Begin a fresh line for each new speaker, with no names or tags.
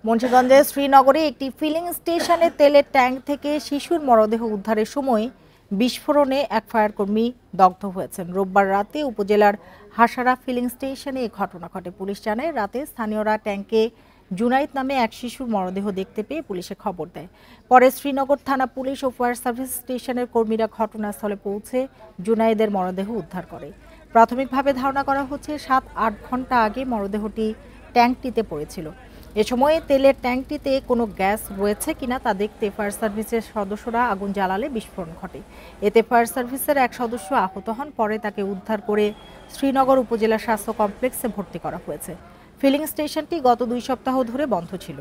মুন্সিগঞ্জের শ্রীনগরে একটি ফিলিং স্টেশনে তেলের ট্যাঙ্ক থেকে শিশুর মরদেহ উদ্ধারের সময় বিস্ফোরণে এক ফায়ারকর্মী দগ্ধ হয়েছেন। রোববার রাতে উপজেলার হাসারা ফিলিং স্টেশনে এই ঘটনা ঘটে। পুলিশ জানায়, রাতে স্থানীয়রা ট্যাঙ্কে জুনাইদ নামে এক শিশুর মরদেহ দেখতে পেয়ে পুলিশে খবর দেয়। পরে শ্রীনগর থানা পুলিশ ও ফায়ার সার্ভিস স্টেশনের কর্মীরা ঘটনাস্থলে পৌঁছে জুনাইদের মরদেহ উদ্ধার করে। প্রাথমিকভাবে ধারণা করা হচ্ছে 7-8 ঘন্টা আগে মরদেহটি ট্যাঙ্কটিতে পড়েছিল। এ সময় তেলের ট্যাঙ্কটিতে কোনো গ্যাস রয়েছে কিনা তা দেখতে ফায়ার সার্ভিসের সদস্যরা আগুন জ্বালালে বিস্ফোরণ ঘটে। এতে ফায়ার সার্ভিসের এক সদস্য আহত হন। পরে তাকে উদ্ধার করে শ্রীনগর উপজেলা স্বাস্থ্য কমপ্লেক্সে ভর্তি করা হয়েছে। ফিলিং স্টেশনটি গত 2 সপ্তাহ ধরে বন্ধ ছিল।